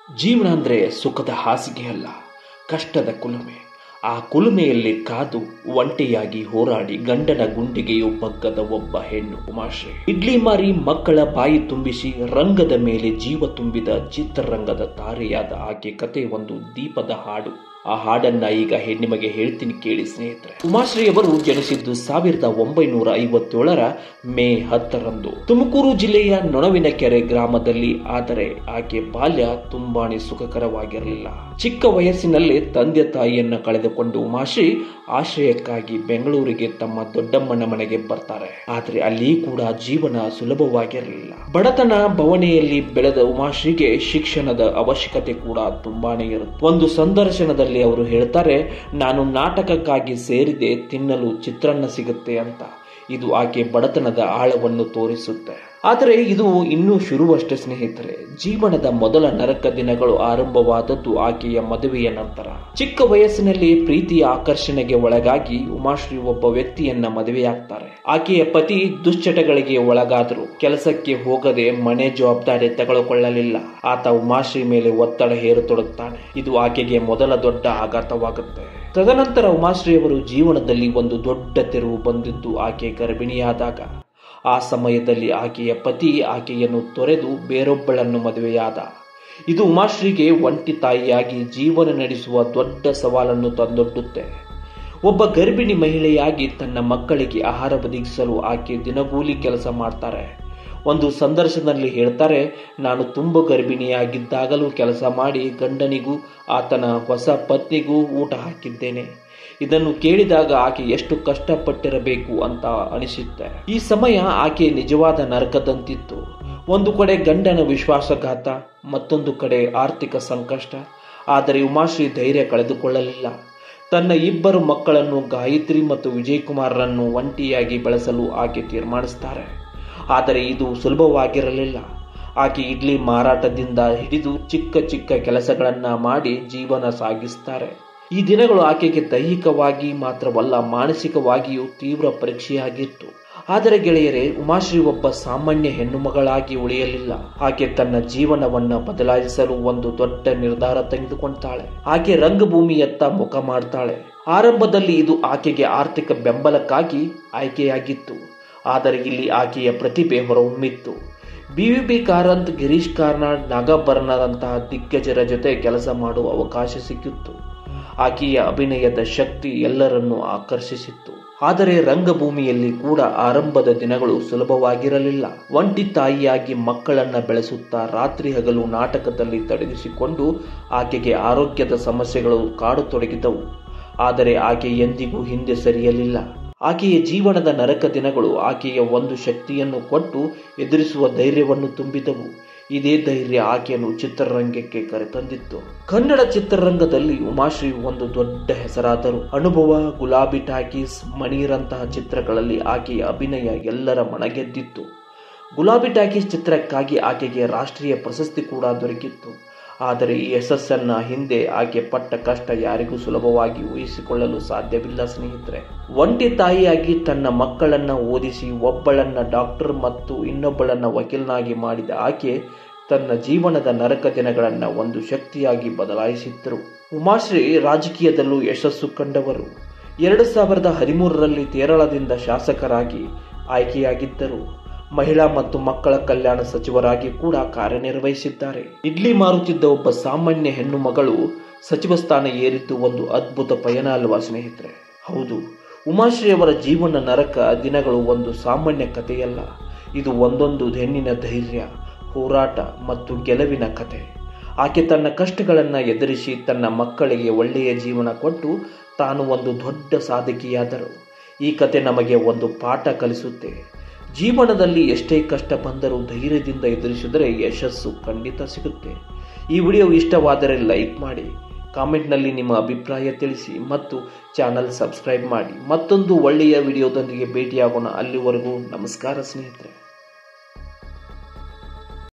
ಜೀವನ ಅಂದರೆ ಸುಖದ ಹಾಸಿಗೆ ಅಲ್ಲ, ಕಷ್ಟದ ಕುಲುಮೆ. ಆ ಕುಲುಮೆಯಲ್ಲಿ ಕಾದು ಒಂಟೆಯಾಗಿ ಹೋರಾಡಿ ಗಂಡನ ಗುಂಡಿಗೆಯೂ ಬಗ್ಗದ ಒಬ್ಬ ಹೆಣ್ಣು ಉಮಾಶ್ರೀ. ಇಡ್ಲಿ ಮಾರಿ ಮಕ್ಕಳ ಬಾಯಿ ತುಂಬಿಸಿ ರಂಗದ ಮೇಲೆ ಜೀವ ತುಂಬಿದ ಚಿತ್ರರಂಗದ ತಾರೆಯಾದ ಆಕೆ ಕತೆ ಒಂದು ದೀಪದ ಹಾಡು. ಆ ಹಾಡನ್ನ ಈಗ ನಿಮಗೆ ಹೇಳ್ತೀನಿ ಕೇಳಿ ಸ್ನೇಹಿತರೆ. ಉಮಾಶ್ರೀ ಅವರು ಜನಿಸಿದ್ದು 1957ರ ಮೇ 10ರಂದು ತುಮಕೂರು ಜಿಲ್ಲೆಯ ನೊಣವಿನಕೆರೆ ಗ್ರಾಮದಲ್ಲಿ. ಆದರೆ ಆಕೆ ಬಾಲ್ಯ ತುಂಬಾನೇ ಸುಖಕರವಾಗಿರಲಿಲ್ಲ. ಚಿಕ್ಕ ವಯಸ್ಸಿನಲ್ಲೇ ತಂದೆ ತಾಯಿಯನ್ನ ಕಳೆದುಕೊಂಡು ಉಮಾಶ್ರೀ ಆಶ್ರಯಕ್ಕಾಗಿ ಬೆಂಗಳೂರಿಗೆ ತಮ್ಮ ದೊಡ್ಡಮ್ಮನ ಮನೆಗೆ ಬರ್ತಾರೆ. ಆದ್ರೆ ಅಲ್ಲಿ ಕೂಡ ಜೀವನ ಸುಲಭವಾಗಿರಲಿಲ್ಲ. ಬಡತನ ಬವಣೆಯಲ್ಲಿ ಬೆಳೆದ ಉಮಾಶ್ರೀಗೆ ಶಿಕ್ಷಣದ ಅವಶ್ಯಕತೆ ಕೂಡ ತುಂಬಾನೇ ಇರುತ್ತೆ. ಒಂದು ಸಂದರ್ಶನದಲ್ಲಿ ಅವರು ಹೇಳ್ತಾರೆ, ನಾನು ನಾಟಕಕ್ಕಾಗಿ ಸೇರಿದೆ, ತಿನ್ನಲು ಚಿತ್ರಾನ್ನ ಸಿಗುತ್ತೆ ಅಂತ. ಇದು ಆಕೆ ಬಡತನದ ಆಳವನ್ನು ತೋರಿಸುತ್ತೆ. ಆದರೆ ಇದು ಇನ್ನೂ ಶುರುವಷ್ಟೇ ಸ್ನೇಹಿತರೆ. ಜೀವನದ ಮೊದಲ ನರಕ ದಿನಗಳು ಆರಂಭವಾದದ್ದು ಆಕೆಯ ಮದುವೆಯ ನಂತರ. ಚಿಕ್ಕ ವಯಸ್ಸಿನಲ್ಲಿ ಪ್ರೀತಿಯ ಆಕರ್ಷಣೆಗೆ ಒಳಗಾಗಿ ಉಮಾಶ್ರೀ ಒಬ್ಬ ವ್ಯಕ್ತಿಯನ್ನ ಮದುವೆಯಾಗ್ತಾರೆ. ಆಕೆಯ ಪತಿ ದುಶ್ಚಟಗಳಿಗೆ ಒಳಗಾದ್ರು. ಕೆಲಸಕ್ಕೆ ಹೋಗದೆ ಮನೆ ಜವಾಬ್ದಾರಿ ತೆಗೆದುಕೊಳ್ಳಲಿಲ್ಲ. ಆತ ಉಮಾಶ್ರೀ ಮೇಲೆ ಒತ್ತಡ ಹೇರತೊಡಗುತ್ತಾನೆ. ಇದು ಆಕೆಗೆ ಮೊದಲ ದೊಡ್ಡ ಆಘಾತವಾಗುತ್ತೆ. ತದನಂತರ ಉಮಾಶ್ರೀ ಅವರು ಜೀವನದಲ್ಲಿ ಒಂದು ದೊಡ್ಡ ತೆರವು ಬಂದಿದ್ದು ಆಕೆ ಗರ್ಭಿಣಿಯಾದಾಗ. ಆ ಸಮಯದಲ್ಲಿ ಆಕೆಯ ಪತಿ ಆಕೆಯನ್ನು ತೊರೆದು ಬೇರೊಬ್ಬಳನ್ನು ಮದುವೆಯಾದ. ಇದು ಉಮಾಶ್ರೀಗೆ ಒಂಟಿ ತಾಯಿಯಾಗಿ ಜೀವನ ನಡೆಸುವ ದೊಡ್ಡ ಸವಾಲನ್ನು ತಂದೊಡ್ಡುತ್ತೆ. ಒಬ್ಬ ಗರ್ಭಿಣಿ ಮಹಿಳೆಯಾಗಿ ತನ್ನ ಮಕ್ಕಳಿಗೆ ಆಹಾರ ಒದಗಿಸಲು ಆಕೆ ದಿನಗೂಲಿ ಕೆಲಸ ಮಾಡ್ತಾರೆ. ಒಂದು ಸಂದರ್ಶನದಲ್ಲಿ ಹೇಳ್ತಾರೆ, ನಾನು ತುಂಬ ಗರ್ಭಿಣಿಯಾಗಿದ್ದಾಗಲೂ ಕೆಲಸ ಮಾಡಿ ಗಂಡನಿಗೂ ಆತನ ಹೊಸ ಪತ್ನಿಗೂ ಊಟ ಹಾಕಿದ್ದೇನೆ. ಇದನ್ನು ಕೇಳಿದಾಗ ಆಕೆ ಎಷ್ಟು ಕಷ್ಟಪಟ್ಟಿರಬೇಕು ಅಂತ ಅನಿಸುತ್ತೆ. ಈ ಸಮಯ ಆಕೆ ನಿಜವಾದ ನರಕದಂತಿತ್ತು. ಒಂದು ಕಡೆ ಗಂಡನ ವಿಶ್ವಾಸಘಾತ, ಮತ್ತೊಂದು ಕಡೆ ಆರ್ಥಿಕ ಸಂಕಷ್ಟ. ಆದರೆ ಉಮಾಶ್ರೀ ಧೈರ್ಯ ಕಳೆದುಕೊಳ್ಳಲಿಲ್ಲ. ತನ್ನ ಇಬ್ಬರು ಮಕ್ಕಳನ್ನು ಗಾಯತ್ರಿ ಮತ್ತು ವಿಜಯ್ ಕುಮಾರ್ರನ್ನು ಒಂಟಿಯಾಗಿ ಬೆಳೆಸಲು ಆಕೆ ತೀರ್ಮಾನಿಸ್ತಾರೆ. ಆದರೆ ಇದು ಸುಲಭವಾಗಿರಲಿಲ್ಲ. ಆಕೆ ಇಡ್ಲಿ ಮಾರಾಟದಿಂದ ಹಿಡಿದು ಚಿಕ್ಕ ಚಿಕ್ಕ ಕೆಲಸಗಳನ್ನ ಮಾಡಿ ಜೀವನ ಸಾಗಿಸ್ತಾರೆ. ಈ ದಿನಗಳು ಆಕೆಗೆ ದೈಹಿಕವಾಗಿ ಮಾತ್ರವಲ್ಲ, ಮಾನಸಿಕವಾಗಿಯೂ ತೀವ್ರ ಪರೀಕ್ಷೆಯಾಗಿತ್ತು. ಆದರೆ ಗೆಳೆಯರೇ, ಉಮಾಶ್ರೀ ಒಬ್ಬ ಸಾಮಾನ್ಯ ಹೆಣ್ಣು ಮಗಳಾಗಿ ಉಳಿಯಲಿಲ್ಲ. ಆಕೆ ತನ್ನ ಜೀವನವನ್ನ ಬದಲಾಯಿಸಲು ಒಂದು ದೊಡ್ಡ ನಿರ್ಧಾರ ತೆಗೆದುಕೊಳ್ತಾಳೆ. ಆಕೆ ರಂಗಭೂಮಿಯತ್ತ ಮುಖ ಮಾಡ್ತಾಳೆ. ಆರಂಭದಲ್ಲಿ ಇದು ಆಕೆಗೆ ಆರ್ಥಿಕ ಬೆಂಬಲಕ್ಕಾಗಿ ಆಯ್ಕೆಯಾಗಿತ್ತು. ಆದರೆ ಇಲ್ಲಿ ಆಕೆಯ ಪ್ರತಿಭೆ ಹೊರಹೊಮ್ಮಿತ್ತು. BVB ಕಾರಂತ್, ಗಿರೀಶ್ ಕಾರ್ನಾಡ್, ನಾಗಾಭರಣದಂತಹ ದಿಗ್ಗಜರ ಜೊತೆ ಕೆಲಸ ಮಾಡುವ ಅವಕಾಶ ಸಿಕ್ಕಿತ್ತು. ಆಕೆಯ ಅಭಿನಯದ ಶಕ್ತಿ ಎಲ್ಲರನ್ನೂ ಆಕರ್ಷಿಸಿತ್ತು. ಆದರೆ ರಂಗಭೂಮಿಯಲ್ಲಿ ಕೂಡ ಆರಂಭದ ದಿನಗಳು ಸುಲಭವಾಗಿರಲಿಲ್ಲ. ಒಂಟಿ ತಾಯಿಯಾಗಿ ಮಕ್ಕಳನ್ನ ಬೆಳೆಸುತ್ತಾ ರಾತ್ರಿ ಹಗಲು ನಾಟಕದಲ್ಲಿ ತೊಡಗಿಸಿಕೊಂಡು ಆಕೆಗೆ ಆರೋಗ್ಯದ ಸಮಸ್ಯೆಗಳು ಕಾಡತೊಡಗಿದವು. ಆದರೆ ಆಕೆ ಎಂದಿಗೂ ಹಿಂದೆ ಸರಿಯಲಿಲ್ಲ. ಆಕೆಯ ಜೀವನದ ನರಕ ದಿನಗಳು ಆಕೆಯ ಒಂದು ಶಕ್ತಿಯನ್ನು ಕೊಟ್ಟು ಎದುರಿಸುವ ಧೈರ್ಯವನ್ನು ತುಂಬಿದವು. ಇದೇ ಧೈರ್ಯ ಆಕೆಯನ್ನು ಚಿತ್ರರಂಗಕ್ಕೆ ಕರೆತಂದಿತ್ತು. ಕನ್ನಡ ಚಿತ್ರರಂಗದಲ್ಲಿ ಉಮಾಶ್ರೀ ಒಂದು ದೊಡ್ಡ ಹೆಸರಾದರು. ಅನುಭವ, ಗುಲಾಬಿ ಟಾಕೀಸ್, ಮಣೀರಂತಹ ಚಿತ್ರಗಳಲ್ಲಿ ಆಕೆಯ ಅಭಿನಯ ಎಲ್ಲರ ಮನಗೆದ್ದಿತ್ತು. ಗುಲಾಬಿ ಟಾಕೀಸ್ ಚಿತ್ರಕ್ಕಾಗಿ ಆಕೆಗೆ ರಾಷ್ಟ್ರೀಯ ಪ್ರಶಸ್ತಿ ಕೂಡ ದೊರಕಿತ್ತು. ಆದರೆ ಈ ಯಶಸ್ಸನ್ನ ಹಿಂದೆ ಆಕೆ ಪಟ್ಟ ಕಷ್ಟ ಯಾರಿಗೂ ಸುಲಭವಾಗಿ ಊಹಿಸಿಕೊಳ್ಳಲು ಸಾಧ್ಯವಿಲ್ಲ ಸ್ನೇಹಿತರೆ. ಒಂಟಿ ತಾಯಿಯಾಗಿ ತನ್ನ ಮಕ್ಕಳನ್ನ ಓದಿಸಿ ಒಬ್ಬಳನ್ನ ಡಾಕ್ಟರ್ ಮತ್ತು ಇನ್ನೊಬ್ಬಳನ್ನ ವಕೀಲನಾಗಿ ಮಾಡಿದ ಆಕೆ ತನ್ನ ಜೀವನದ ನರಕ ದಿನಗಳನ್ನ ಒಂದು ಶಕ್ತಿಯಾಗಿ ಬದಲಾಯಿಸಿದ್ದರು. ಉಮಾಶ್ರೀ ರಾಜಕೀಯದಲ್ಲೂ ಯಶಸ್ಸು ಕಂಡವರು. 2013ರಲ್ಲಿ ಕೇರಳದಿಂದ ಶಾಸಕರಾಗಿ ಆಯ್ಕೆಯಾಗಿದ್ದರು. ಮಹಿಳಾ ಮತ್ತು ಮಕ್ಕಳ ಕಲ್ಯಾಣ ಸಚಿವರಾಗಿ ಕೂಡ ಕಾರ್ಯನಿರ್ವಹಿಸಿದ್ದಾರೆ. ಇಡ್ಲಿ ಮಾರುತ್ತಿದ್ದ ಒಬ್ಬ ಸಾಮಾನ್ಯ ಹೆಣ್ಣು ಮಗಳು ಸಚಿವ ಸ್ಥಾನ ಏರಿದ್ದು ಒಂದು ಅದ್ಭುತ ಪಯಣ ಅಲ್ವಾ ಸ್ನೇಹಿತರೆ? ಹೌದು, ಉಮಾಶ್ರೀ ಅವರ ಜೀವನ ನರಕ ದಿನಗಳು ಒಂದು ಸಾಮಾನ್ಯ ಕಥೆಯಲ್ಲ. ಇದು ಒಂದೊಂದು ಹೆಣ್ಣಿನ ಧೈರ್ಯ, ಹೋರಾಟ ಮತ್ತು ಗೆಲುವಿನ ಕಥೆ. ಆಕೆ ತನ್ನ ಕಷ್ಟಗಳನ್ನ ಎದುರಿಸಿ ತನ್ನ ಮಕ್ಕಳಿಗೆ ಒಳ್ಳೆಯ ಜೀವನ ಕೊಟ್ಟು ತಾನು ಒಂದು ದೊಡ್ಡ ಸಾಧಕಿಯಾದರು. ಈ ಕತೆ ನಮಗೆ ಒಂದು ಪಾಠ ಕಲಿಸುತ್ತೆ. ಜೀವನದಲ್ಲಿ ಎಷ್ಟೇ ಕಷ್ಟ ಬಂದರೂ ಧೈರ್ಯದಿಂದ ಎದುರಿಸಿದರೆ ಯಶಸ್ಸು ಖಂಡಿತ ಸಿಗುತ್ತೆ. ಈ ವಿಡಿಯೋ ಇಷ್ಟವಾದರೆ ಲೈಕ್ ಮಾಡಿ, ಕಾಮೆಂಟ್ನಲ್ಲಿ ನಿಮ್ಮ ಅಭಿಪ್ರಾಯ ತಿಳಿಸಿ ಮತ್ತು ಚಾನಲ್ ಸಬ್ಸ್ಕ್ರೈಬ್ ಮಾಡಿ. ಮತ್ತೊಂದು ಒಳ್ಳೆಯ ವಿಡಿಯೋದೊಂದಿಗೆ ಭೇಟಿಯಾಗೋಣ. ಅಲ್ಲಿವರೆಗೂ ನಮಸ್ಕಾರ ಸ್ನೇಹಿತರೆ.